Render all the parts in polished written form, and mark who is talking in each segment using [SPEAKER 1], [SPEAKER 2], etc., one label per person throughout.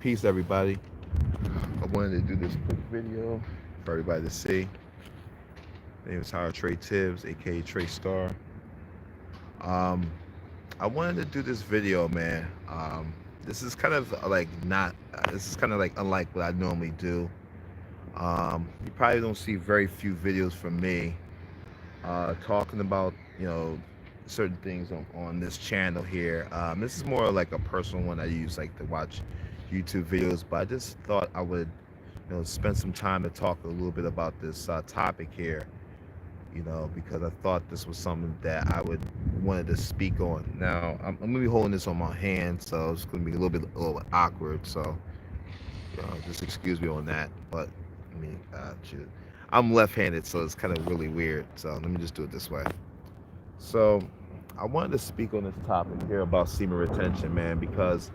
[SPEAKER 1] Peace, everybody. I wanted to do this quick video for everybody to see. My name is Howard Trey Tibbs, aka Trey Star. Um, I wanted to do this video, man. This is kind of like not. This is kind of like unlike what I normally do. You probably don't see very few videos from me talking about certain things on this channel here. This is more like a personal one I use like to watch YouTube videos, but I just thought I would spend some time to talk a little bit about this topic here, because I thought this was something that I would wanted to speak on. Now, I'm gonna be holding this on my hand, so it's gonna be a little bit awkward. So, just excuse me on that. But I mean, shoot, I'm left-handed, so it's kind of really weird. So let me just do it this way. So, I wanted to speak on this topic here about semen retention, man, because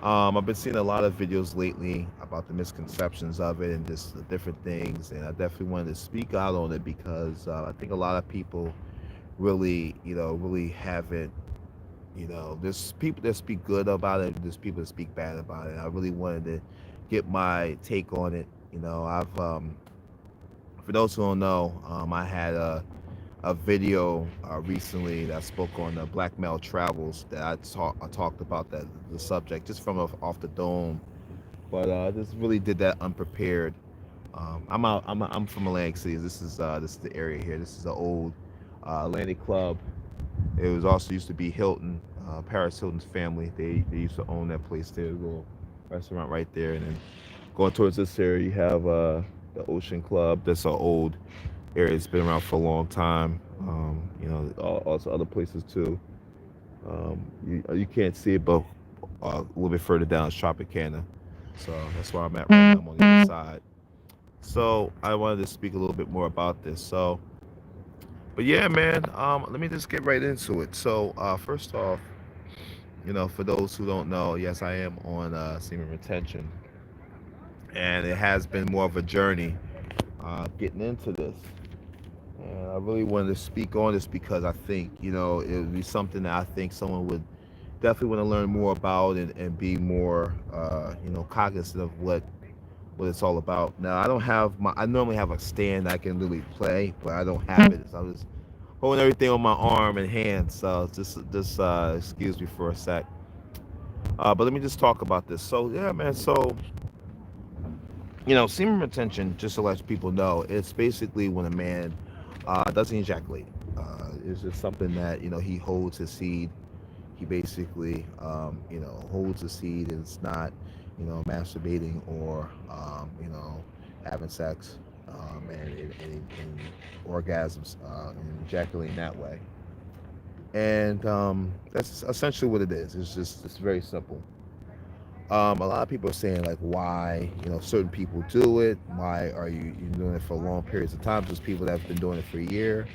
[SPEAKER 1] I've been seeing a lot of videos lately about the misconceptions of it and just the different things, and I definitely wanted to speak out on it because I think a lot of people really haven't. There's people that speak good about it, there's people that speak bad about it. I really wanted to get my take on it. I've for those who don't know, I had a video recently that I spoke on Black Male Travels that I talked about the subject just from off the dome, but I just really did that unprepared. I'm from Atlantic City. This is the area here. This is the old Atlantic Club. It was also used to be Hilton, Paris Hilton's family. They used to own that place there, a little restaurant right there, and then going towards this area you have the Ocean Club. That's an old area. It's been around for a long time. Also other places too. You can't see it, but a little bit further down is Tropicana. So that's where I'm at right now. I'm on the other side. So I wanted to speak a little bit more about this. So, but yeah, man. Let me just get right into it. So first off, for those who don't know, yes, I am on semen retention, and it has been more of a journey getting into this. And I really wanted to speak on this because I think, it would be something that I think someone would definitely want to learn more about and be more, cognizant of what it's all about. Now, I normally have a stand I can really play, but I don't have it. So I was holding everything on my arm and hand. So just excuse me for a sec. But let me just talk about this. So, yeah, man. So, semen retention, just to let people know, it's basically when a man doesn't ejaculate. It's just something that he holds his seed. He basically holds the seed, and it's not masturbating or having sex and orgasms and ejaculating that way. And that's essentially what it is. It's very simple. A lot of people are saying like why certain people do it. Why are you doing it for long periods of time? There's people that have been doing it for a year,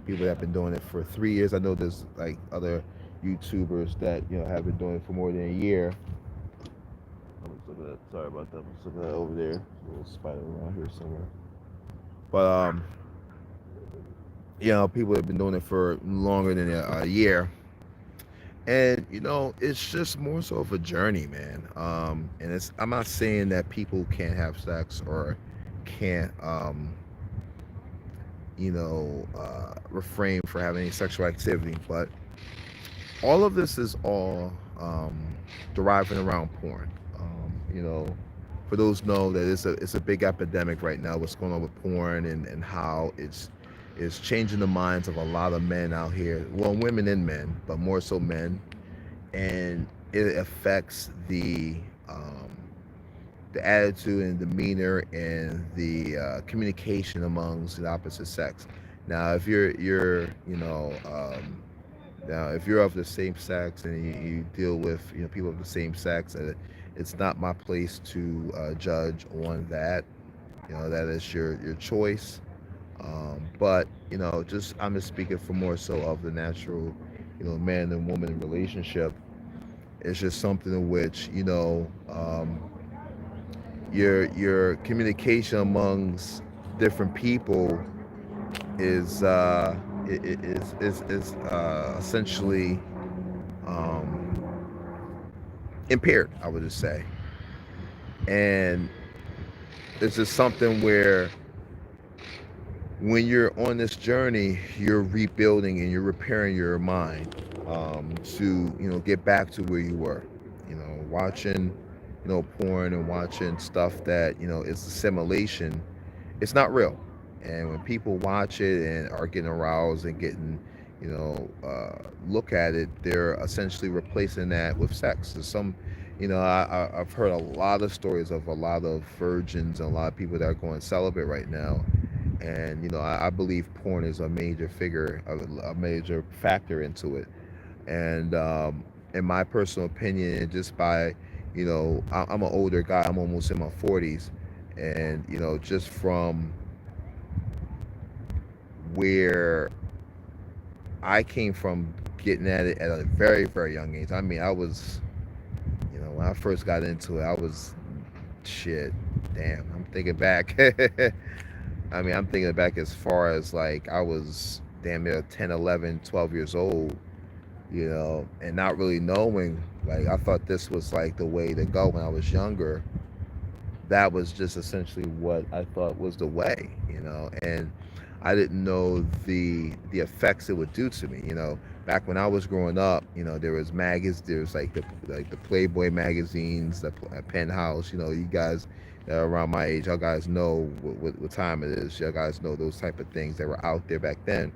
[SPEAKER 1] people that have been doing it for 3 years. I know there's like other YouTubers that have been doing it for more than a year. Sorry about that. I'm looking at that over there. There's a little spider around here somewhere. But people have been doing it for longer than a year. And it's just more so of a journey, man. And I'm not saying that people can't have sex or can't refrain for having any sexual activity, but all of this is all deriving around porn. For those who know that it's a big epidemic right now. What's going on with porn and how it's changing the minds of a lot of men out here. Well, women and men, but more so men, and it affects the attitude and demeanor and the communication amongst the opposite sex. Now, if you're now if you're of the same sex and you deal with people of the same sex, it's not my place to judge on that. That is your choice. But just I'm just speaking for more so of the natural, man and woman relationship. It's just something in which your communication amongst different people is essentially um, impaired. I would just say. And it's just something where when you're on this journey, you're rebuilding and you're repairing your mind, to, get back to where you were. Watching, porn and watching stuff that, is assimilation. It's not real. And when people watch it and are getting aroused and getting, look at it, they're essentially replacing that with sex. There's some, I've heard a lot of stories of a lot of virgins and a lot of people that are going celibate right now. And, I believe porn is a major figure, a major factor into it. And in my personal opinion, and just by, I'm an older guy, I'm almost in my 40s. And, just from where I came from, getting at it at a very, very young age. I mean, I was, when I first got into it, I was, shit, damn, I'm thinking back. I mean, I'm thinking back as far as like I was damn near 10, 11, 12 years old, and not really knowing. Like, I thought this was like the way to go when I was younger. That was just essentially what I thought was the way, and I didn't know the effects it would do to me. Back when I was growing up, there was there was like the Playboy magazines, the Penthouse. You guys that are around my age, y'all guys know what time it is. Y'all guys know those type of things that were out there back then.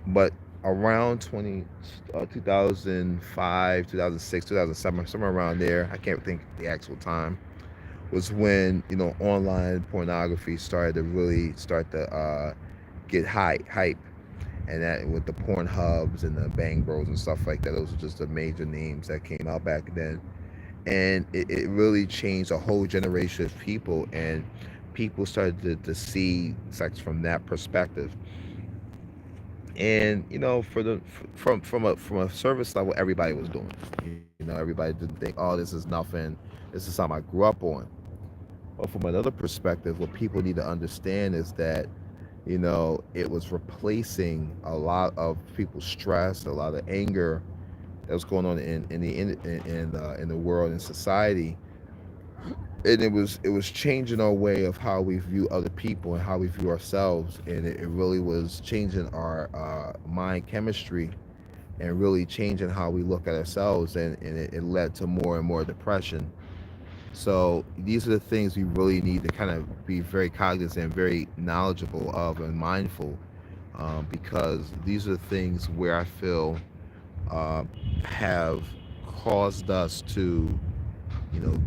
[SPEAKER 1] But around 2005, 2006, 2007, somewhere around there, I can't think the actual time, was when online pornography started to really start to get hype, and that with the porn hubs and the bang bros and stuff like that. Those were just the major names that came out back then, and it really changed a whole generation of people, and people started to see sex from that perspective. And for the from a service level, everybody was doing it. Everybody didn't think, oh, this is nothing, this is something I grew up on. But from another perspective, what people need to understand is that, it was replacing a lot of people's stress, a lot of anger that was going on in the world and society. And it was changing our way of how we view other people and how we view ourselves. And it really was changing our mind chemistry, and really changing how we look at ourselves. And it led to more and more depression. So these are the things we really need to kind of be very cognizant and very knowledgeable of and mindful, because these are the things where I feel uh, have caused us to,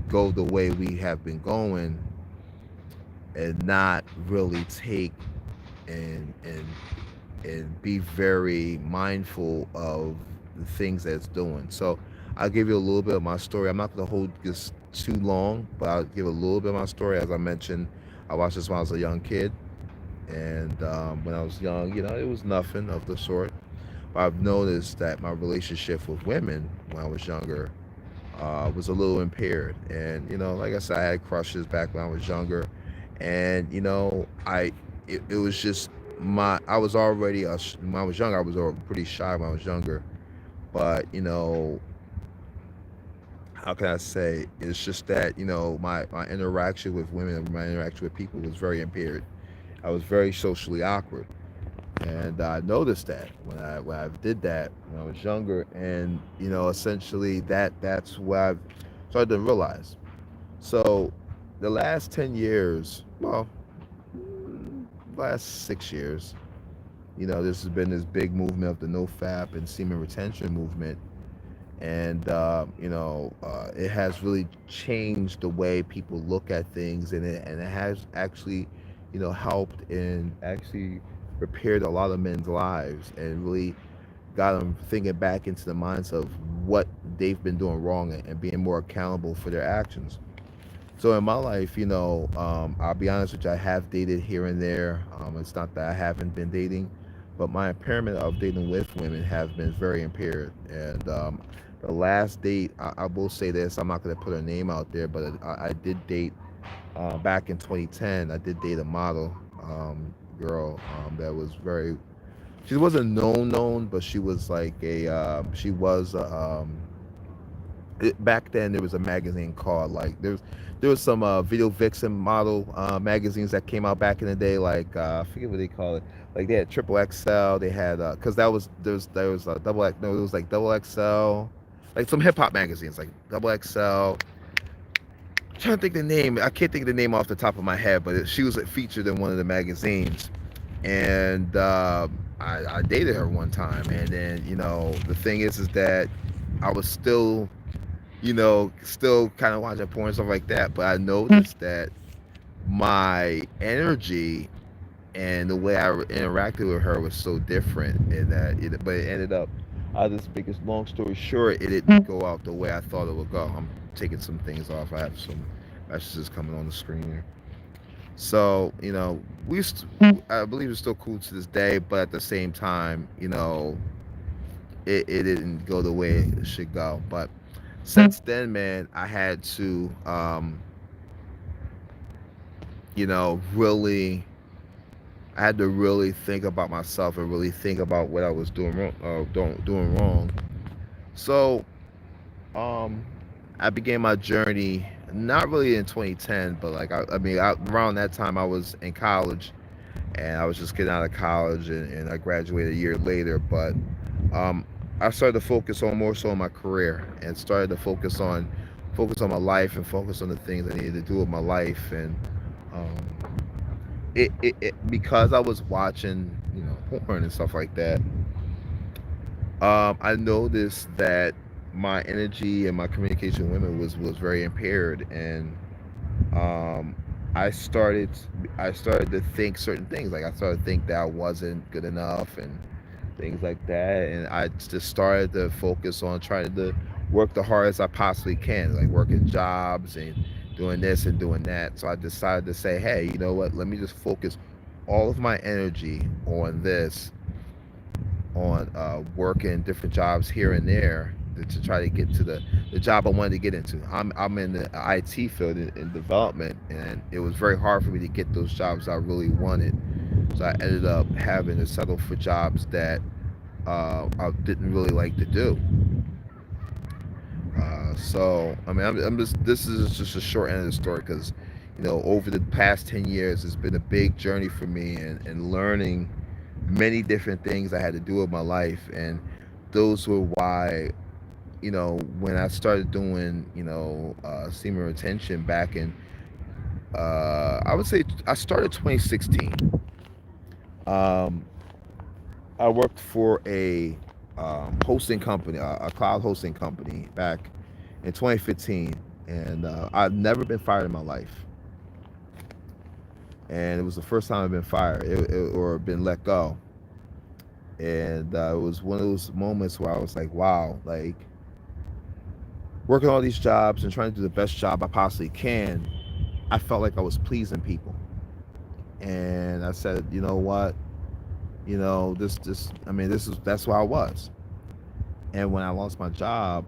[SPEAKER 1] go the way we have been going, and not really take and be very mindful of the things that it's doing. So I'll give you a little bit of my story. I'm not going to hold this too long, but I'll give a little bit of my story. As I mentioned, I watched this when I was a young kid. And when I was young, it was nothing of the sort. But I've noticed that my relationship with women when I was younger was a little impaired. And, like I said, I had crushes back when I was younger. And, it was just I was already, when I was younger, I was pretty shy when I was younger. But, how can I say? It's just that, my interaction with women and my interaction with people was very impaired. I was very socially awkward. And I noticed that when I did that when I was younger. And, essentially that's what I've started to realize. So the last 10 years, well, last 6 years, this has been this big movement of the no-fap and semen retention movement. And it has really changed the way people look at things, and it has actually, helped and actually repaired a lot of men's lives, and really got them thinking back into the minds of what they've been doing wrong, and being more accountable for their actions. So in my life, I'll be honest with you, I have dated here and there. It's not that I haven't been dating, but my impairment of dating with women have been very impaired. And the last date, I will say this, I'm not going to put her name out there, but I did date back in 2010. I did date a model girl that was very, she wasn't known, but she was like she was back then there was a magazine called like there was some video vixen model magazines that came out back in the day, like I forget what they call it. Like they had triple XL, they had because that was there was double X, no, it was like double XL, like some hip hop magazines like double XL. I'm trying to think the name. I can't think of the name off the top of my head, but she was featured in one of the magazines, and I dated her one time, and then the thing is that I was still still kind of watching porn and stuff like that, but I noticed that my energy and the way I interacted with her was so different, and but it ended up. I'll just make this long story short. It didn't go out the way I thought it would go. I'm taking some things off. I have some messages coming on the screen here. So I believe it's still cool to this day, but at the same time, it didn't go the way it should go. But since then, man, really, I had to really think about myself and really think about what I was doing wrong, doing wrong. So, I began my journey not really in 2010, but like around that time I was in college, and I was just getting out of college, and I graduated a year later. But I started to focus on more so on my career, and started to focus on my life, and focus on the things I needed to do with my life. And um, because I was watching porn and stuff like that, I noticed that my energy and my communication with women was very impaired, and um, I started I started to think certain things. Like I started to think that I wasn't good enough and things like that, and I just started to focus on trying to work the hardest I possibly can, like working jobs and doing this and doing that. So I decided to say, hey, you know what? Let me just focus all of my energy on this, on working different jobs here and there to try to get to the job I wanted to get into. I'm in the IT field in development, and it was very hard for me to get those jobs I really wanted. So I ended up having to settle for jobs that I didn't really like to do. So I mean, I'm just this is just a short end of the story, because over the past 10 years it's been a big journey for me, and learning many different things I had to do with my life. And those were why when I started doing semen retention back in I would say I started 2016. um, I worked for a hosting company, a cloud hosting company, back in 2015, and I've never been fired in my life, and it was the first time I've been fired, or been let go. And it was one of those moments where I was like, wow, like working all these jobs and trying to do the best job I possibly can, I felt like I was pleasing people. And I said, you know what, that's where I was. And when I lost my job,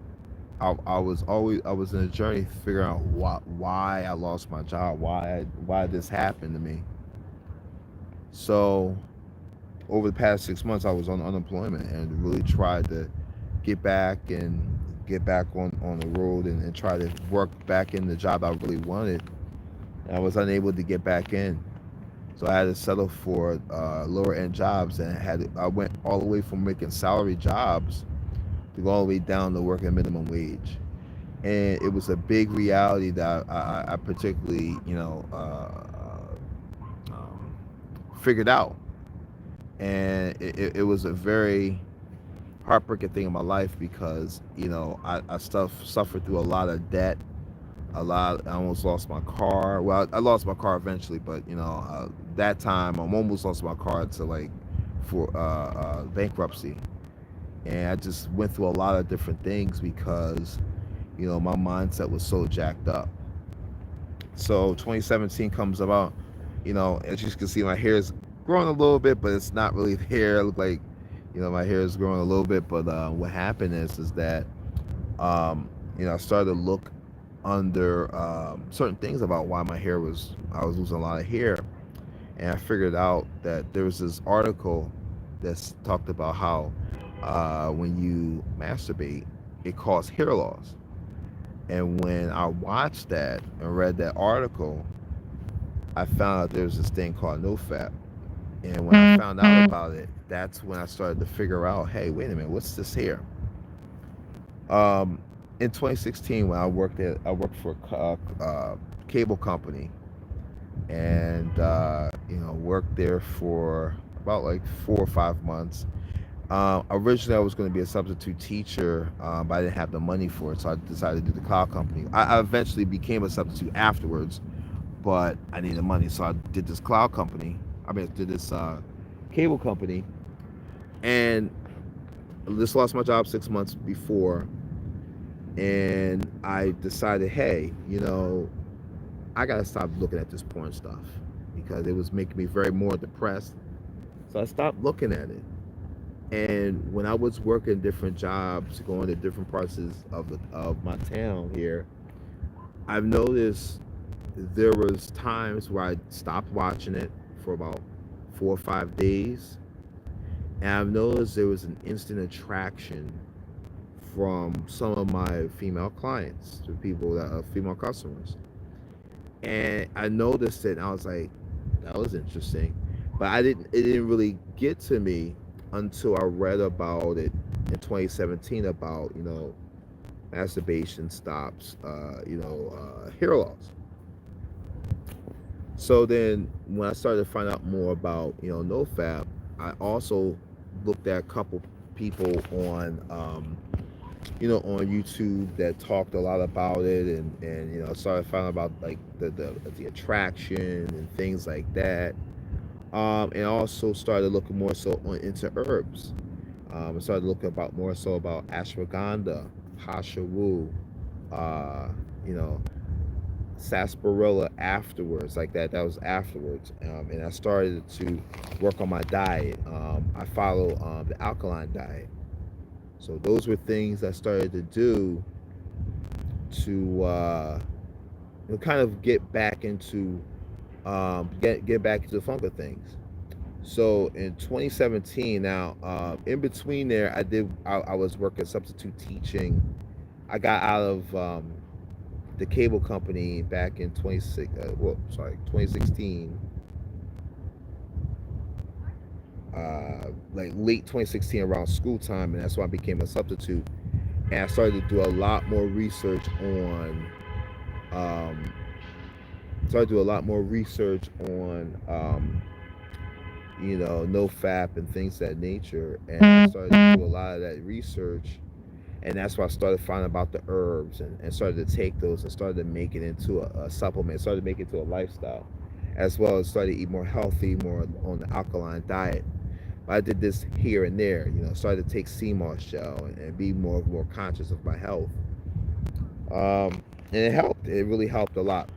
[SPEAKER 1] I was in a journey figuring out why I lost my job, why this happened to me. So over the past 6 months, I was on unemployment, and really tried to get back and get back on the road, and try to work back in the job I really wanted. And I was unable to get back in, so I had to settle for lower end jobs, and I went all the way from making salary jobs to go all the way down to working minimum wage. And it was a big reality that I particularly figured out. And it was a very heartbreaking thing in my life, because I suffered through a lot of debt. I almost lost my car. Well, I lost my car eventually, but that time I almost lost my car to like for bankruptcy. And I just went through a lot of different things, because my mindset was so jacked up. So 2017 comes about. As you can see, my hair is growing a little bit, but it's not really hair. It look like my hair is growing a little bit. But what happened is that I started to look under certain things about why I was losing a lot of hair. And I figured out that there was this article that's talked about how when you masturbate, it causes hair loss. And when I watched that and read that article, I found out there was this thing called NoFap. And when I found out about it, that's when I started to figure out, hey, wait a minute, what's this here? In 2016, when I worked for a cable company, and worked there for about like 4 or 5 months. Originally, I was going to be a substitute teacher, but I didn't have the money for it, so I decided to do the cloud company. I eventually became a substitute afterwards, but I needed money, so I did this cloud company. Did this cable company, and just lost my job 6 months before, and I decided, hey, I gotta stop looking at this porn stuff because it was making me very more depressed. So I stopped looking at it. And when I was working different jobs, going to different parts of my town here, I've noticed there was times where I stopped watching it for about 4 or 5 days, and I've noticed there was an instant attraction from some of my female clients, to people that are female customers. And I noticed it, and I was like, that was interesting. But it didn't really get to me until I read about it in 2017 about, masturbation stops, hair loss. So then when I started to find out more about, NoFap, I also looked at a couple people on YouTube that talked a lot about it, and started finding about like the attraction and things like that. And also started looking more so into herbs. I started looking about more so about ashwagandha, Shou Wu, uh, you know, sarsaparilla afterwards, like that. That was afterwards, and I started to work on my diet. I follow the alkaline diet, so those were things I started to do to kind of get back into get back into the funk of things. So in 2017, now in between there, I was working substitute teaching. I got out of the cable company back in 2016, like late 2016 around school time, and that's when I became a substitute. And I started to do a lot more research on um, no fap and things of that nature. And I started to do a lot of that research, and that's why I started finding about the herbs, and started to take those and started to make it into a supplement, started to make it into a lifestyle, as well as started to eat more healthy, more on the alkaline diet. But I did this here and there, started to take sea moss gel, and be more conscious of my health. And it helped. It really helped a lot.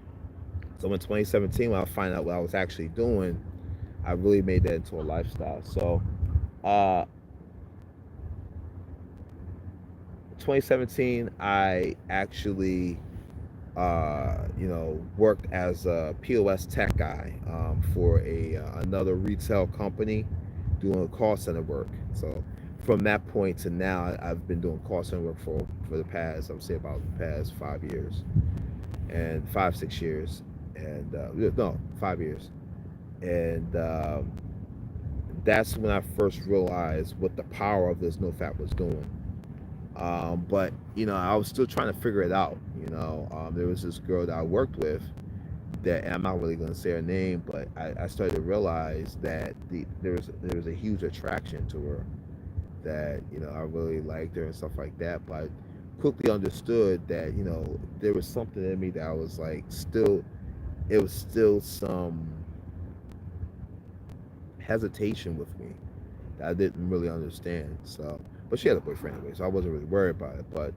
[SPEAKER 1] So in 2017, when I found out what I was actually doing, I really made that into a lifestyle. So, uh, 2017, I actually, worked as a POS tech guy for another retail company, doing call center work. So, from that point to now, I've been doing call center work for the past, I would say, about the past 5 years, and 5 6 years, and no, 5 years, and that's when I first realized what the power of this no fat was doing. But I was still trying to figure it out. There was this girl that I worked with that, and I'm not really going to say her name, but I started to realize that there was a huge attraction to her, that I really liked her and stuff like that. But I quickly understood that there was something in me that I was like, still, it was still some hesitation with me that I didn't really understand. So, but she had a boyfriend anyway, so I wasn't really worried about it. But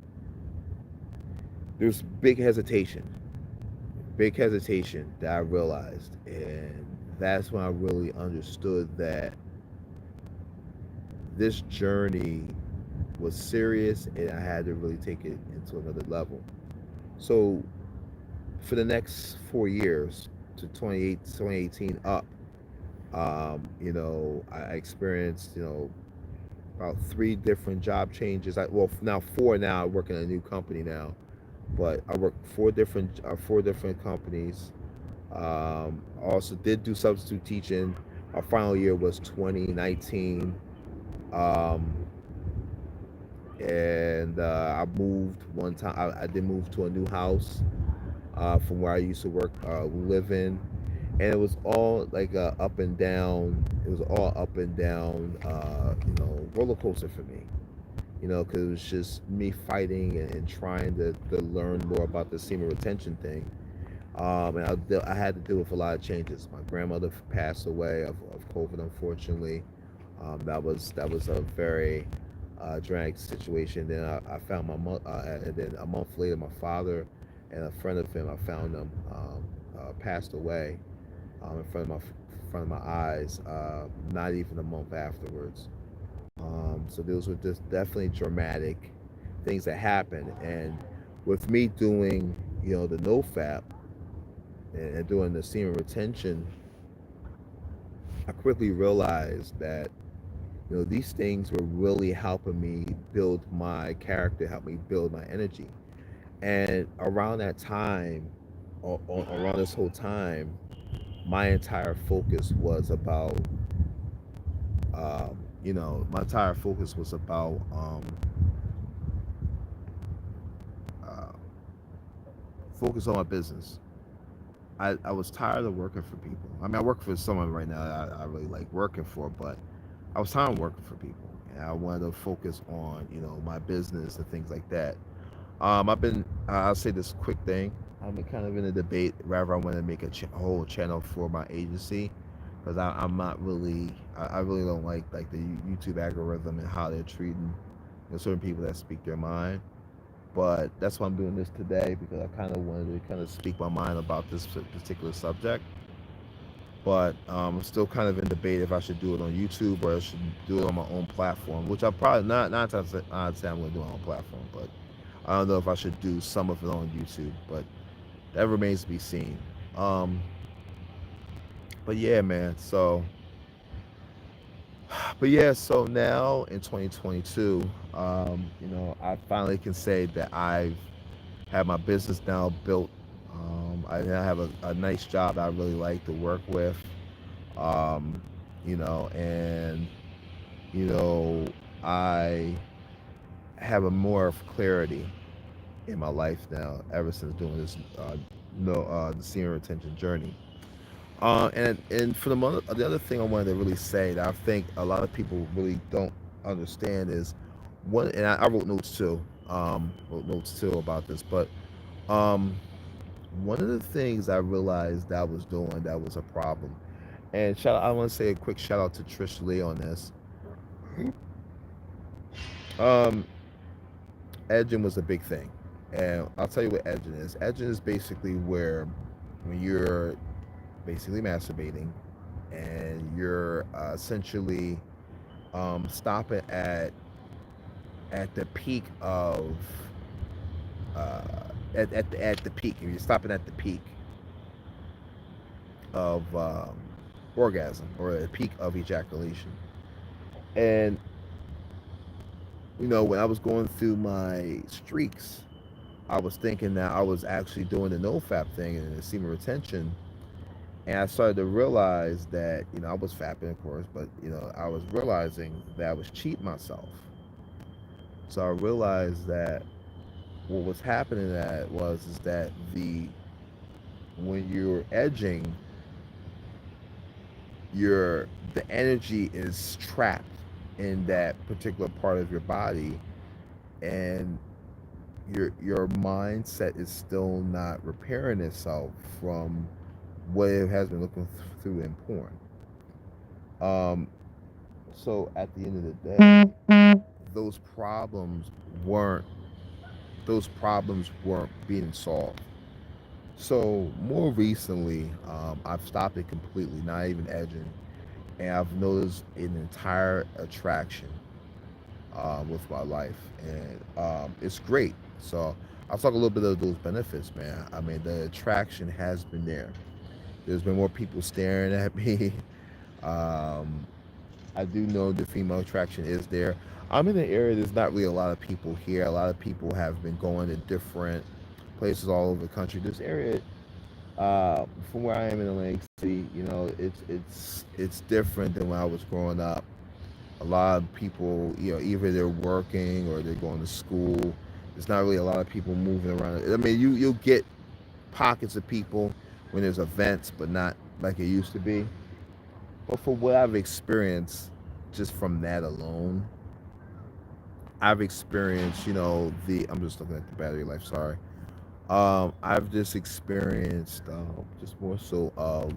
[SPEAKER 1] there's big hesitation that I realized, and that's when I really understood that this journey was serious, and I had to really take it into another level. So, for the next 4 years, to 2018 up, I experienced, about 3 different job changes. Well, now 4 now. I work in a new company now. but I worked four different companies. Also did do substitute teaching. Our final year was 2019. Um, and I moved one time. I did move to a new house from where I used to work, live in, and it was all like up and down. It was all up and down, roller coaster for me. Because it was just me fighting and trying to learn more about the semen retention thing. And I had to deal with a lot of changes. My grandmother passed away of COVID, unfortunately. That was a very dramatic situation. Then I found my mother, and then a month later, my father and a friend of him, I found them passed away in front of my eyes. Not even a month afterwards. So those were just definitely dramatic things that happened. And with me doing, the no fap and doing the semen retention, I quickly realized that these things were really helping me build my character, help me build my energy. And around that time, around this whole time, my entire focus was about, my entire focus was about uh, focus on my business. I was tired of working for people. I mean, I work for someone right now that I really like working for, but I was tired of working for people, and I wanted to focus on my business and things like that. I've been I'll say this quick thing. I've been kind of in a debate whether I want to make a whole channel for my agency, because I'm not really I really don't like the YouTube algorithm and how they're treating certain people that speak their mind. But that's why I'm doing this today, because I kind of wanted to kind of speak my mind about this particular subject. But I'm still kind of in debate if I should do it on YouTube or I should do it on my own platform, which I probably not to say I'm going to do it on my own platform, but I don't know if I should do some of it on YouTube, but that remains to be seen. Um, but yeah, man. So now in 2022, I finally can say that I've had my business now built. I now have a nice job that I really like to work with. Um, and you know, I have a more of clarity in my life now ever since doing this the senior retention journey. And for the other thing I wanted to really say that I think a lot of people really don't understand is one, and I wrote notes too about this, but um, one of the things I realized that I was doing that was a problem. And I want to say a quick shout out to Trish Lee on this. Um, Edging was a big thing, and I'll tell you what edging is. Edging is basically where when you're basically masturbating and you're essentially stopping at the peak of uh, at the peak. If you're stopping at the peak of orgasm or a peak of ejaculation. And when I was going through my streaks, I was thinking that I was actually doing the no-fap thing and the semen retention, and I started to realize that I was fapping, of course, but I was realizing that I was cheating myself. So I realized that what was happening that was is that the when you're edging, the energy is trapped in that particular part of your body, and your mindset is still not repairing itself from what it has been looking through in porn. Um, so at the end of the day, those problems weren't those problems weren't being solved. So more recently, I've stopped it completely, not even edging, and I've noticed an entire attraction with my life, and it's great. So I'll talk a little bit of those benefits, man. I mean, the attraction has been there. There's been more people staring at me. Um, I do know the female attraction is there. I'm in an area there's not really a lot of people here. A lot of people have been going to different places all over the country. This area, from where I am in Atlantic City, you know, it's different than when I was growing up. A lot of people, you know, either they're working or they're going to school. There's not really a lot of people moving around. I mean, you'll get pockets of people when there's events, but not like it used to be. But for what I've experienced, just from that alone, I've experienced, you know, the I'm just looking at the battery life. Sorry. I've just experienced just more so of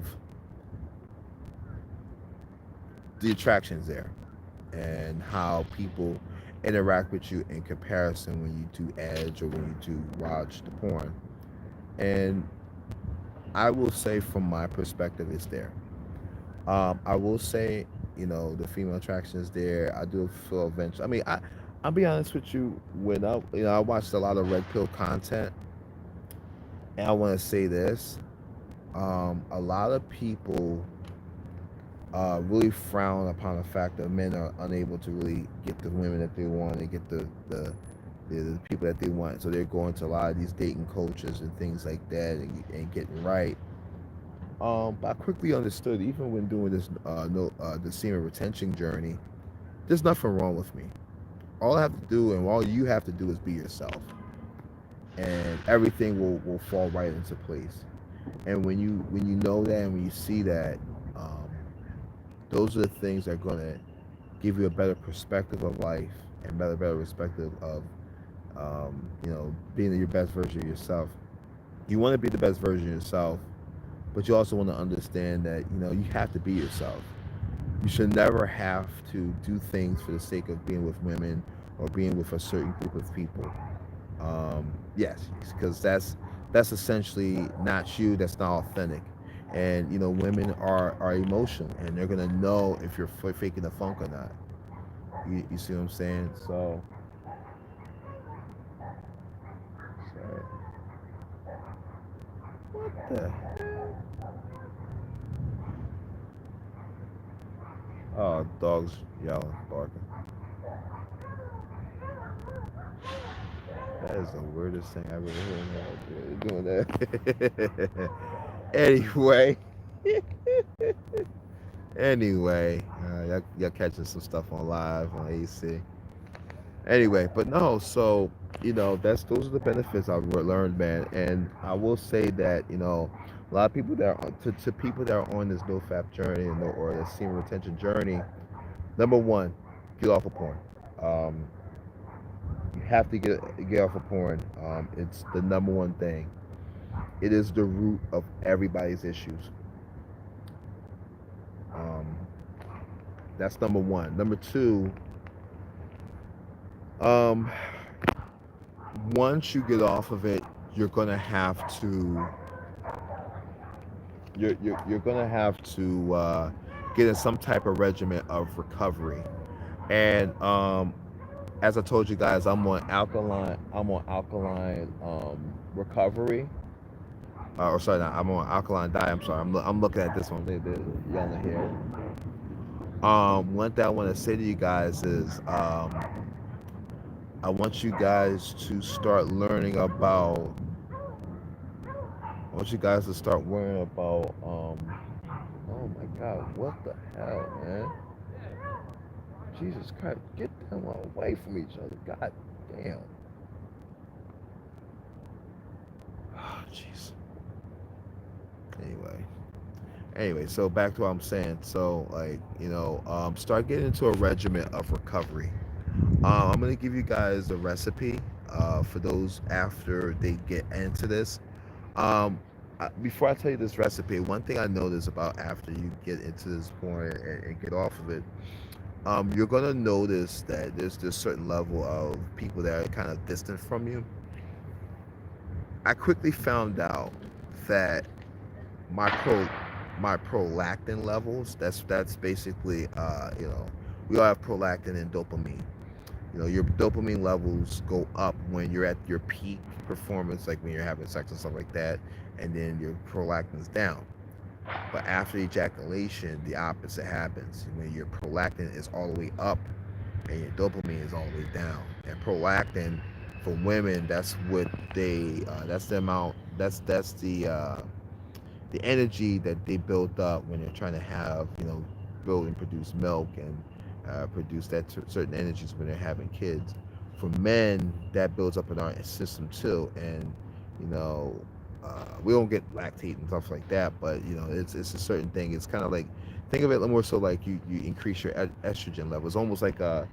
[SPEAKER 1] the attractions there and how people interact with you in comparison when you do edge or when you do watch the porn. And I will say from my perspective, it's there. I will say, you know, the female attraction is there. I do feel eventually. I mean, I'll be honest with you. When I watched a lot of red pill content, and I want to say this, a lot of people really frown upon the fact that men are unable to really get the women that they want and get the people that they want. So they're going to a lot of these dating coaches and things like that and getting right. But I quickly understood, even when doing this the semen retention journey, there's nothing wrong with me. All I have to do and all you have to do is be yourself, and everything will fall right into place. And when you know that and when you see that, um, those are the things that are going to give you a better perspective of life and better perspective of you know, being your best version of yourself. You want to be the best version of yourself, but you also want to understand that, you know, you have to be yourself. You should never have to do things for the sake of being with women or being with a certain group of people. Yes, because that's essentially not you. That's not authentic. And you know, women are emotional, and they're gonna know if you're faking the funk or not. You see what I'm saying? So what the hell? Oh, dogs yelling, barking. That is the weirdest thing I've ever heard. Doing that. Anyway, y'all catching some stuff on live on AC. Anyway, but no, so you know, those are the benefits I've learned, man. And I will say that, you know, a lot of people that are to people that are on this no fap journey or the semen retention journey, number one, get off of porn. Um, you have to get off of porn. It's the number one thing. It is the root of everybody's issues. Um, that's number one. Number two, um, once you get off of it, you're gonna have to you're gonna have to get in some type of regimen of recovery. And as I told you guys, I'm on alkaline recovery. Or sorry, not, I'm on alkaline diet. I'm sorry. I'm looking at this one. They're yelling here. One thing I want to say to you guys is I want you guys to start learning about. I want you guys to start worrying about. Oh my God! What the hell, man? Jesus Christ! Get them away from each other! God damn! Oh, jeez. Anyway, so back to what I'm saying. So, like, you know, start getting into a regimen of recovery. I'm gonna give you guys a recipe for those after they get into this. Um, Before I tell you this recipe, one thing I notice about after you get into this point and get off of it, you're gonna notice that there's this certain level of people that are kind of distant from you. I quickly found out that my pro my prolactin levels, that's basically you know, we all have prolactin and dopamine. You know, your dopamine levels go up when you're at your peak performance, like when you're having sex and stuff like that, and then your prolactin's down. But after ejaculation, the opposite happens. When your prolactin is all the way up and your dopamine is all the way down. And prolactin For women, that's what they that's the amount, that's the energy that they built up when they're trying to have, build and produce milk and produce that certain energies when they're having kids. For men, that builds up in our system too, and you know, we don't get lactate and stuff like that, but it's a certain thing. It's kind of like, think of it more so like you increase your estrogen level. It's almost like that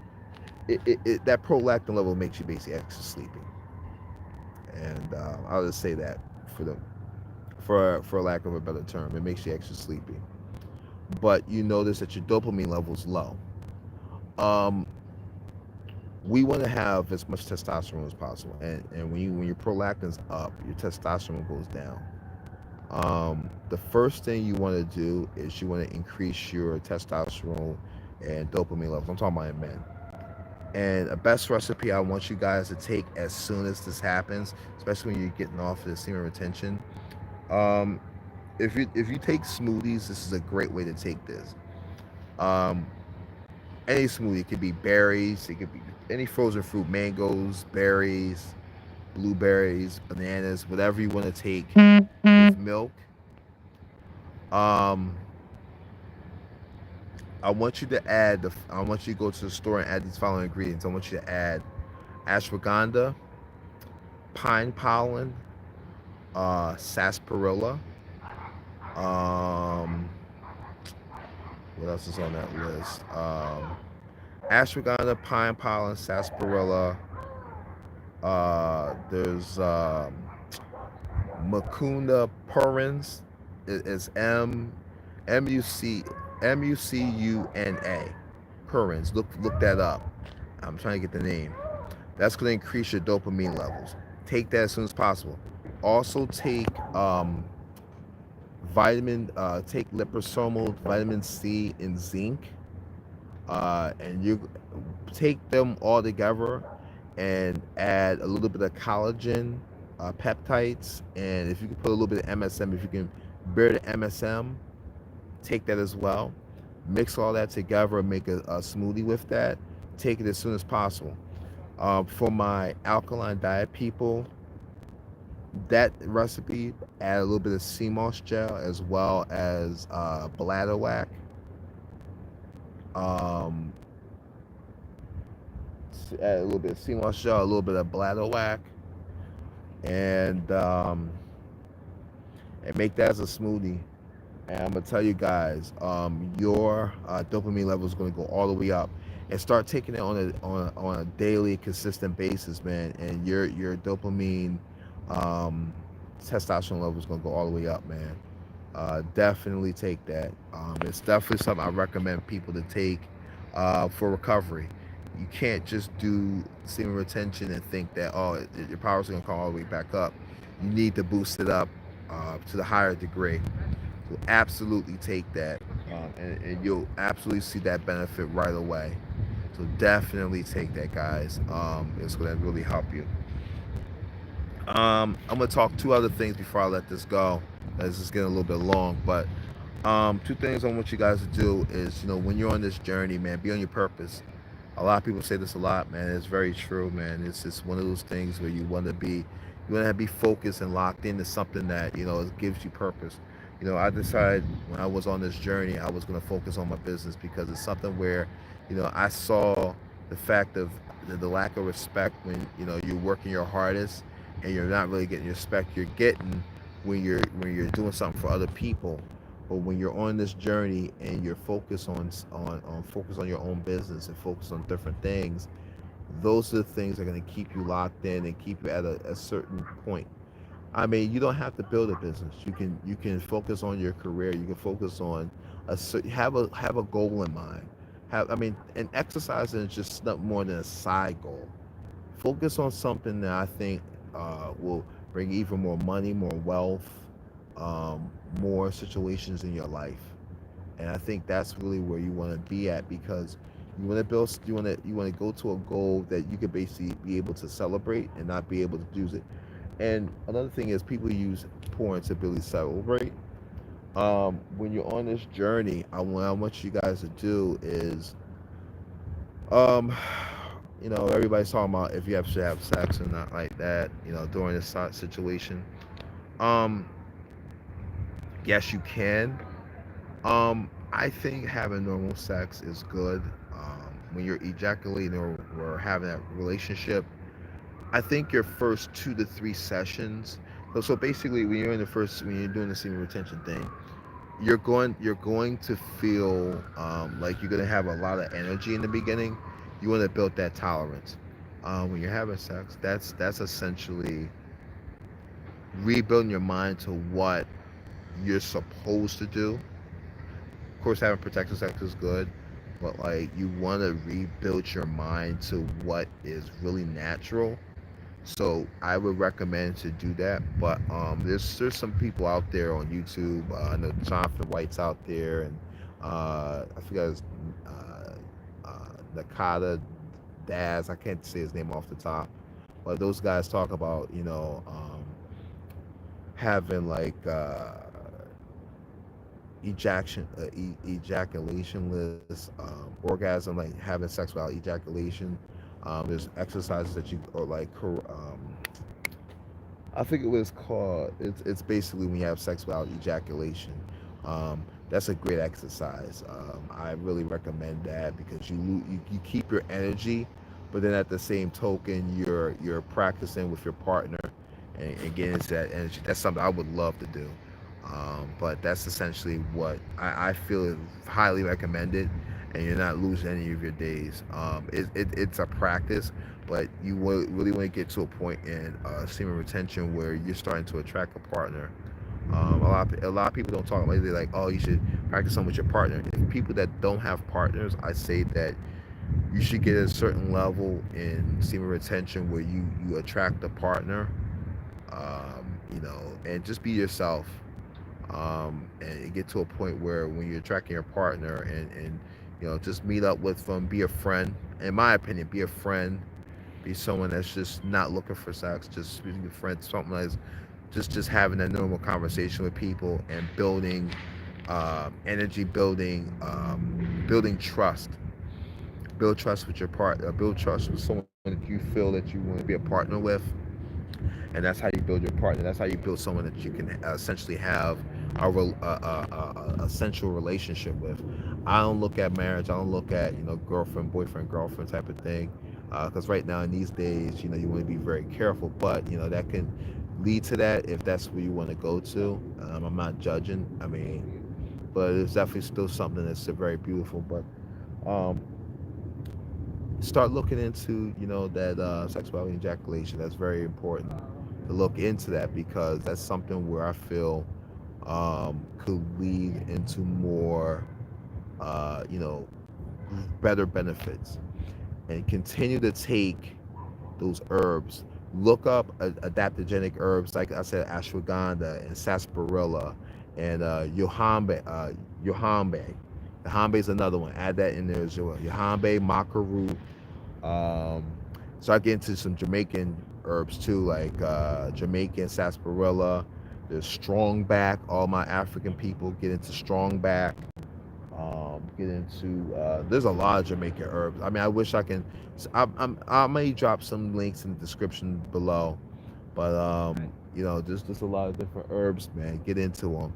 [SPEAKER 1] prolactin level makes you basically extra sleepy, and I'll just say that for the for lack of a better term, it makes you extra sleepy. But you notice that your dopamine level's low. Um, we want to have as much testosterone as possible, and when your prolactin's up, your testosterone goes down. The first thing you want to do is you want to increase your testosterone and dopamine levels. I'm talking about in men. And a best recipe I want you guys to take as soon as this happens, especially when you're getting off of the semen retention. Um, if you take smoothies, this is a great way to take this. Um, any smoothie, it could be berries, it could be any frozen fruit, mangoes, berries, blueberries, bananas, whatever you want to take with milk. Um, I want you to go to the store and add these following ingredients. I want you to add ashwagandha, pine pollen, sarsaparilla. Um, what else is on that list? Ashwagandha, pine pollen, sarsaparilla. There's Mucuna Pruriens. It's Mucuna. Pruriens. Look that up. I'm trying to get the name. That's going to increase your dopamine levels. Take that as soon as possible. Also take take liposomal vitamin C and zinc, and you take them all together and add a little bit of collagen, peptides, and if you can put a little bit of MSM, if you can bear the MSM, take that as well. Mix all that together and make a smoothie with that. Take it as soon as possible. For my alkaline diet people, that recipe, add a little bit of sea moss gel as well as Bladderwrack. Um, Add a little bit of sea moss gel, a little bit of Bladderwrack, and make that as a smoothie. And I'm gonna tell you guys, your dopamine level is gonna go all the way up, and start taking it on a daily, consistent basis, man. And your dopamine, testosterone level is gonna go all the way up, man. Definitely take that. It's definitely something I recommend people to take for recovery. You can't just do semen retention and think that your power's gonna come all the way back up. You need to boost it up to the higher degree. So absolutely take that, and you'll absolutely see that benefit right away. So definitely take that, guys. It's gonna really help you. I'm gonna talk two other things before I let this go. This is getting a little bit long, but two things I want you guys to do is, when you're on this journey, man, be on your purpose. A lot of people say this a lot, man. It's very true, man. It's just one of those things where you want to be focused and locked into something that it gives you purpose. I decided when I was on this journey, I was going to focus on my business because it's something where, I saw the fact of the lack of respect when you're working your hardest and you're not really getting the respect you're getting when you're doing something for other people. But when you're on this journey and you're focused on focus on your own business and focus on different things, those are the things that are going to keep you locked in and keep you at a certain point. I mean, you don't have to build a business. You can focus on your career. You can focus on have a goal in mind. And exercising is just not more than a side goal. Focus on something that I think will bring even more money, more wealth, more situations in your life. And I think that's really where you want to be at, because you want to build, you want to go to a goal that you could basically be able to celebrate and not be able to use it. And another thing is, people use porn to really celebrate. When you're on this journey, what I want you guys to do is, um, everybody's talking about if you have should have sex or not like that, during this situation. Um, yes, you can. I think having normal sex is good. When you're ejaculating or having that relationship, I think your first 2 to 3 sessions. So basically, when you're doing the semen retention thing, you're going to feel like you're gonna have a lot of energy in the beginning. You want to build that tolerance. When you're having sex, that's essentially rebuilding your mind to what you're supposed to do. Of course, having protected sex is good, but like you want to rebuild your mind to what is really natural. So I would recommend to do that. But there's some people out there on YouTube. I know Jonathan White's out there, and I forgot his Nakata Daz. I can't say his name off the top, but those guys talk about having like ejaculationless orgasm, like having sex without ejaculation. There's exercises that you or like I think it was called. It's basically when you have sex without ejaculation. That's a great exercise. I really recommend that because you keep your energy, but then at the same token you're practicing with your partner and getting into that energy. That's something I would love to do. But that's essentially what I feel is highly recommended, and you're not losing any of your days. It's a practice, but really want to get to a point in semen retention where you're starting to attract a partner. A lot of people don't talk about it. They're like, oh, you should practice something with your partner. If people that don't have partners, I say that you should get a certain level in semen retention where you attract a partner, and just be yourself, and get to a point where when you're attracting your partner and just meet up with them, be a friend. In my opinion, be a friend, be someone that's just not looking for sex, just being a friend, something like just having that normal conversation with people and building energy, building trust. Build trust with your partner. Build trust with someone that you feel that you want to be a partner with, and that's how you build your partner. That's how you build someone that you can essentially have a sensual relationship with. I don't look at marriage. I don't look at girlfriend, boyfriend, girlfriend type of thing, because right now in these days, you want to be very careful. But that can lead to that if that's where you want to go to. I'm not judging. I mean, but it's definitely still something that's very beautiful. But um, start looking into that sexuality and ejaculation. That's very important to look into that because that's something where I feel could lead into more better benefits, and continue to take those herbs. Look up adaptogenic herbs like I said, ashwagandha and sarsaparilla and yohimbe. Yohimbe. Yohimbe is another one. Add that in there as well. Yohimbe, maca root. Um, so I get into some Jamaican herbs too, like Jamaican sarsaparilla. There's strong back. All my African people get into strong back. Get into there's a lot of Jamaican herbs. I mean, I wish I can. I may drop some links in the description below, but there's just a lot of different herbs, man. Get into them.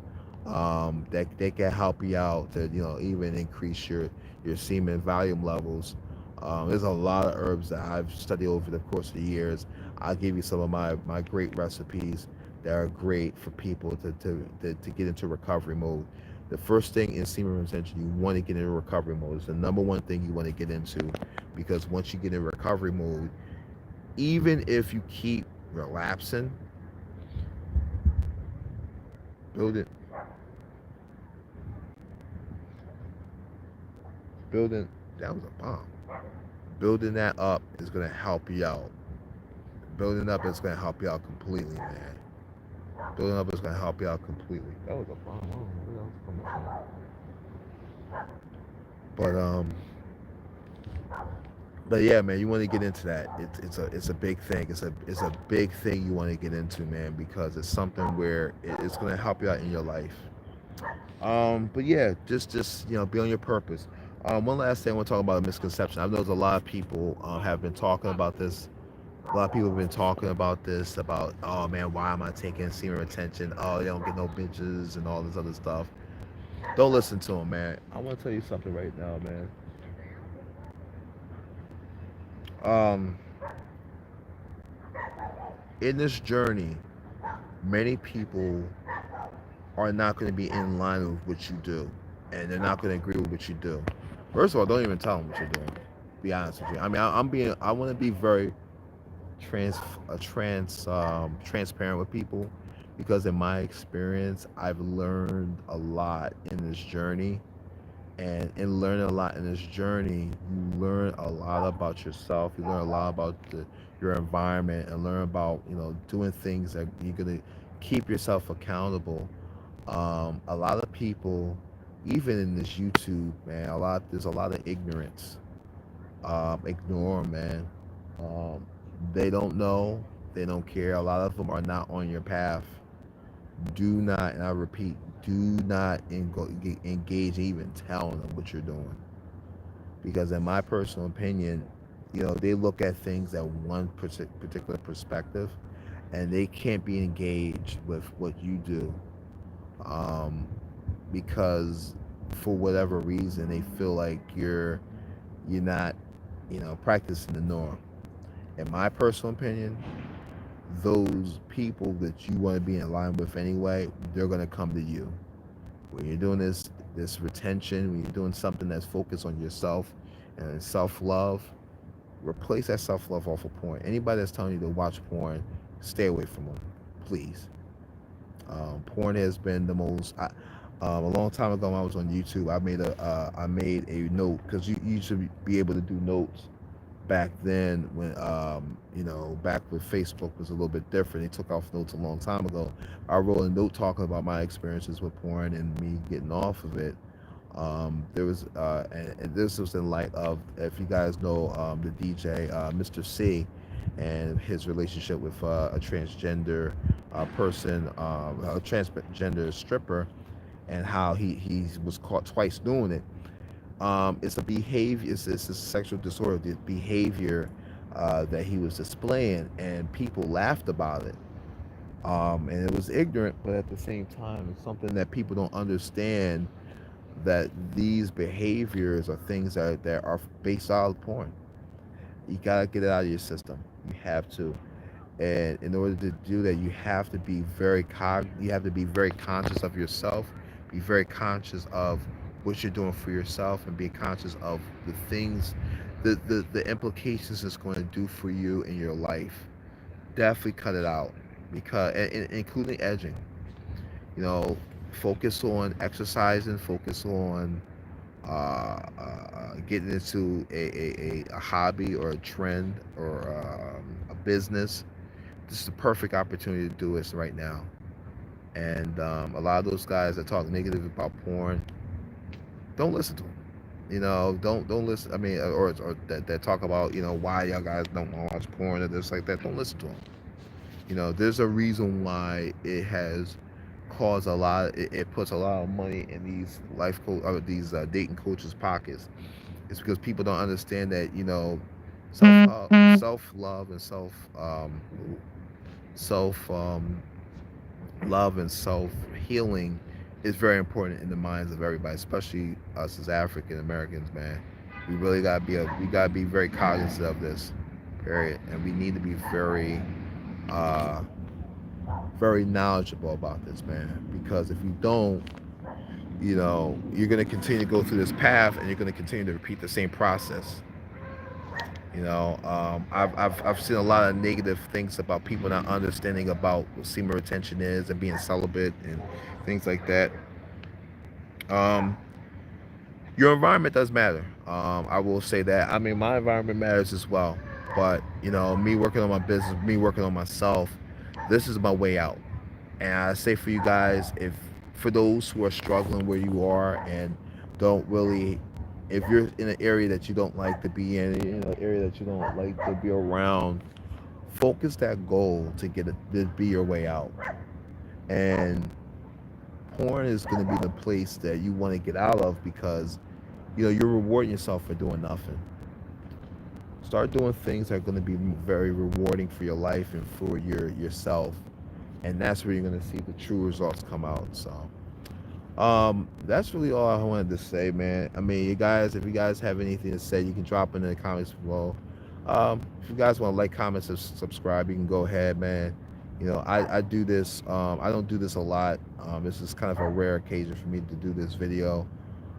[SPEAKER 1] That they can help you out to even increase your semen volume levels. There's a lot of herbs that I've studied over the course of the years. I'll give you some of my great recipes that are great for people to get into recovery mode. The first thing in semen retention, you want to get into recovery mode. It's the number one thing you want to get into, because once you get in recovery mode, even if you keep relapsing, building building that was a bomb. Building that up is gonna help you out. Building up is gonna help you out completely, man. Building up is gonna help you out completely. That was a bomb. I don't know where that was coming from. But yeah, man, you want to get into that. It's a big thing. It's a big thing you want to get into, man, because it's something where it's gonna help you out in your life. But yeah, just be on your purpose. One last thing I want to talk about a misconception. I know there's a lot of people have been talking about this. A lot of people have been talking about this, about, oh man, why am I taking semen retention? Oh, they don't get no bitches and all this other stuff. Don't listen to them, man. I want to tell you something right now, man. Um, in this journey, many people are not going to be in line with what you do, and they're not going to agree with what you do. First of all, don't even tell them what you're doing. Be honest with you. I mean, I want to be very transparent with people, because in my experience, I've learned a lot in this journey, and in learning a lot in this journey, you learn a lot about yourself. You learn a lot about your environment, and learn about, doing things that you're gonna keep yourself accountable. A lot of people, even in this YouTube, man, there's a lot of ignorance. Ignore 'em, man. Um, they don't know. They don't care. A lot of them are not on your path. Do not, and I repeat, do not engage, even telling them what you're doing. Because in my personal opinion, they look at things at one particular perspective, and they can't be engaged with what you do, um, because for whatever reason they feel like you're not, practicing the norm. In my personal opinion, those people that you want to be in line with anyway, they're gonna come to you. When you're doing this retention, when you're doing something that's focused on yourself and self love, replace that self love off of porn. Anybody that's telling you to watch porn, stay away from them, please. Porn has been the most. A long time ago, when I was on YouTube, I made a note, because you should be able to do notes back then, when back when Facebook was a little bit different. They took off notes a long time ago. I wrote a note talking about my experiences with porn and me getting off of it. There was and this was in light of, if you guys know, the DJ Mr. C, and his relationship with a transgender person, a transgender stripper, and how he was caught twice doing it. It's a behavior. It's a sexual disorder, the behavior that he was displaying, and people laughed about it. And it was ignorant, but at the same time, it's something that people don't understand, that these behaviors are things that are based out of porn. You gotta get it out of your system. You have to. And in order to do that, you have to be you have to be very conscious of yourself, be very conscious of what you're doing for yourself, and be conscious of the things, the implications it's going to do for you in your life. Definitely cut it out, because including edging. You know, focus on exercising, focus on getting into a hobby or a trend, or a business. This is the perfect opportunity to do this right now. And a lot of those guys that talk negative about porn, don't listen to them. Don't listen. I mean, or that talk about, why y'all guys don't want to watch porn or this like that. Don't listen to them. There's a reason why it has caused a lot. It puts a lot of money in these these dating coaches' pockets. It's because people don't understand that, self love and self love and self healing is very important in the minds of everybody, especially us as African Americans, man. We really gotta be very cognizant of this, period, and we need to be uh, very knowledgeable about this, man. Because if you don't, you're gonna continue to go through this path, and you're gonna continue to repeat the same process. I've seen a lot of negative things about people not understanding about what semen retention is, and being celibate and things like that. Um, your environment does matter. I will say that. I mean, my environment matters as well. But me working on my business, me working on myself, this is my way out. And I say for you guys, if for those who are struggling where you are, and don't really, if you're in an area that you don't like to be in an area that you don't like to be around, focus that goal to get it to be your way out. And porn is going to be the place that you want to get out of, because you're rewarding yourself for doing nothing. Start doing things that are going to be very rewarding for your life and for yourself, and that's where you're going to see the true results come out. So that's really all I wanted to say, man. I mean, you guys, if you guys have anything to say, you can drop in the comments below. If you guys want to like, comment, subscribe, you can go ahead, man. I do this. I don't do this a lot. This is kind of a rare occasion for me to do this video.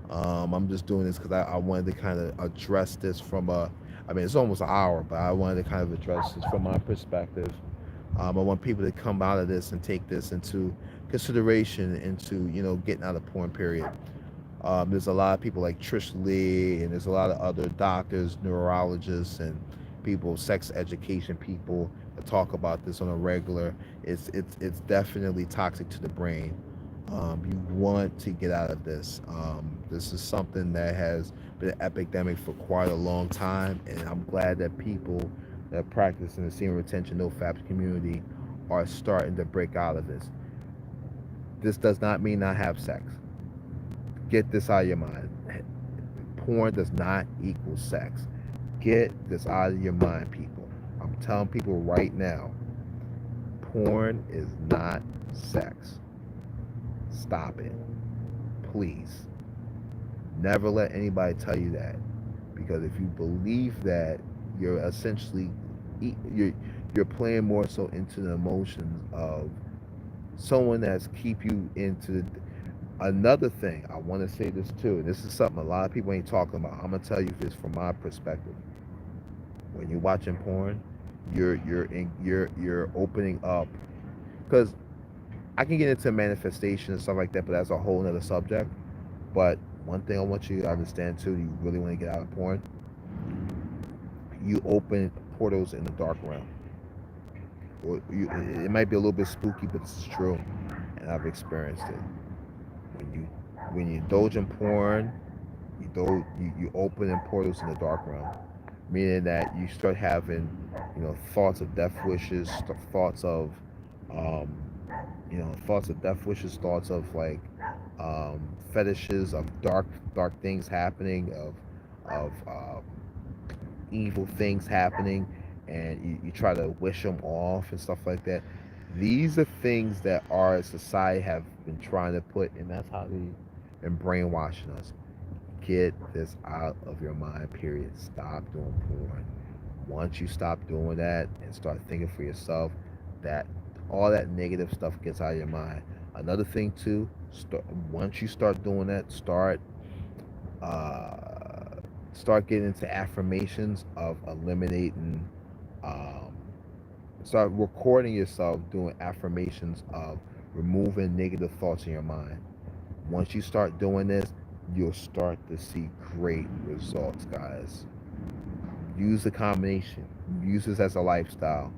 [SPEAKER 1] I'm just doing this because I wanted to kind of address this from a, I mean, it's almost an hour, but I wanted to kind of address this from my perspective. I want people to come out of this and take this into consideration into, getting out of porn, period. There's a lot of people like Trish Lee, and there's a lot of other doctors, neurologists, and people, sex education people that talk about this on a regular. It's definitely toxic to the brain. You want to get out of this. This is something that has been an epidemic for quite a long time, and I'm glad that people that practice in the semen retention no faps community are starting to break out of this. This does not mean not have sex. Get this out of your mind. Porn does not equal sex. Get this out of your mind, people. I'm telling people right now, porn is not sex. Stop it. Please. Never let anybody tell you that. Because if you believe that, you're essentially, you're playing more so into the emotions of someone that's keep you into another thing. I want to say this too. This is something a lot of people ain't talking about. I'm gonna tell you this from my perspective. When you're watching porn, you're opening up, because I can get into manifestation and stuff like that, but that's a whole nother subject. But one thing I want you to understand too, you really want to get out of porn, you open portals in the dark realm. It might be a little bit spooky, but it's true, and I've experienced it. When you indulge in porn, you open in portals in the dark realm, meaning that you start having, thoughts of death wishes, thoughts of, thoughts of death wishes, thoughts of like, fetishes of dark things happening, of evil things happening, and you try to wish them off and stuff like that. These are things that our society have been trying to put, and that's how they've been brainwashing us. Get this out of your mind, period. Stop doing porn. Once you stop doing that and start thinking for yourself, that all that negative stuff gets out of your mind. Another thing too, once you start doing that, start getting into affirmations of eliminating, start recording yourself doing affirmations of removing negative thoughts in your mind. Once you start doing this, you'll start to see great results, guys. Use the combination. Use this as a lifestyle.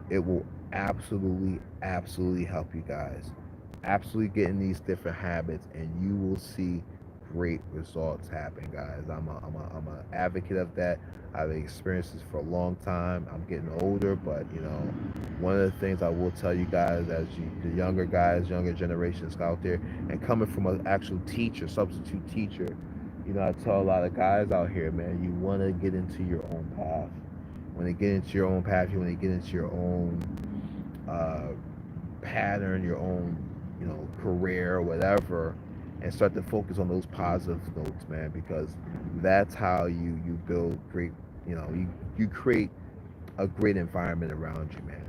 [SPEAKER 1] It will absolutely help you guys. Absolutely get in these different habits, and you will see great results happen, guys. I'm an advocate of that. I've experienced this for a long time. I'm getting older, but one of the things I will tell you guys, as the younger guys, younger generations out there, and coming from an actual teacher, substitute teacher, I tell a lot of guys out here, man, you want to get into your own path. When you get into your own path, you want to get into your own pattern, your own, career or whatever, and start to focus on those positive notes, man, because that's how you build great, you create a great environment around you, man.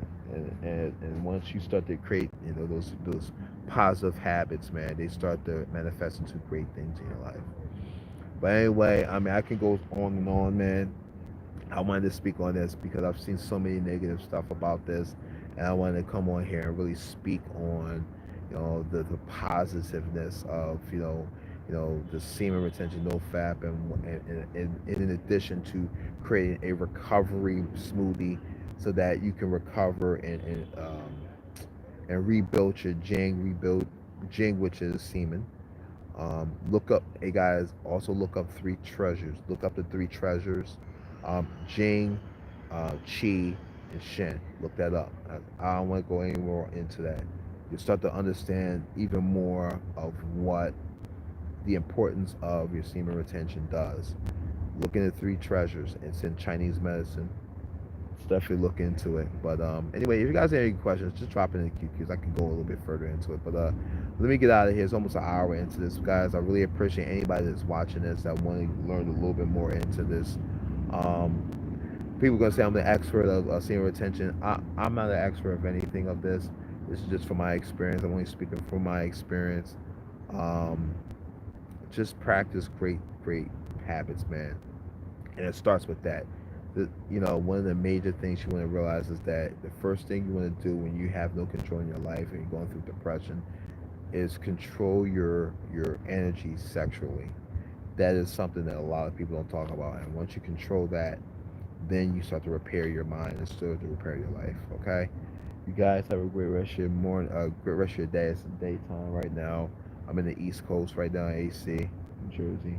[SPEAKER 1] And once you start to create, those positive habits, man, they start to manifest into great things in your life. But anyway, I mean, I can go on and on, man. I wanted to speak on this because I've seen so many negative stuff about this, and I wanted to come on here and really speak on, the positiveness of, the semen retention no fap, and in addition to creating a recovery smoothie so that you can recover and rebuild your jing, which is semen. Look up, hey guys, also look up three treasures. Look up the three treasures, Jing, Chi, and Shen. Look that up. I don't want to go any more into that. You'll start to understand even more of what the importance of your semen retention does. Look into three treasures. It's in Chinese medicine. Definitely look into it. But anyway, if you guys have any questions, just drop it in the QQs. I can go a little bit further into it. But let me get out of here. It's almost an hour into this, guys. I really appreciate anybody that's watching this that want to learn a little bit more into this. People are gonna say I'm the expert of semen retention. I'm not an expert of anything of this. This is just from my experience. I'm only speaking from my experience. Just practice great habits, man, and it starts with that. One of the major things you want to realize is that the first thing you want to do when you have no control in your life and you're going through depression is control your energy sexually. That is something that a lot of people don't talk about. And once you control that, then you start to repair your mind and start to repair your life. Okay, you guys have a great rest of your morning, great rest of your day. It's the daytime right now. I'm in the East Coast right now, AC, New Jersey.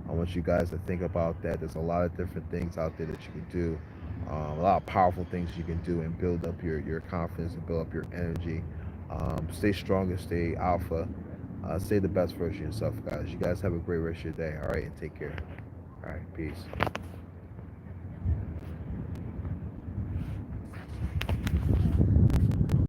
[SPEAKER 1] I want you guys to think about that. There's a lot of different things out there that you can do, a lot of powerful things you can do and build up your confidence and build up your energy. Stay strong and stay alpha. Stay the best version of yourself, guys. You guys have a great rest of your day. All right, and take care. All right, peace.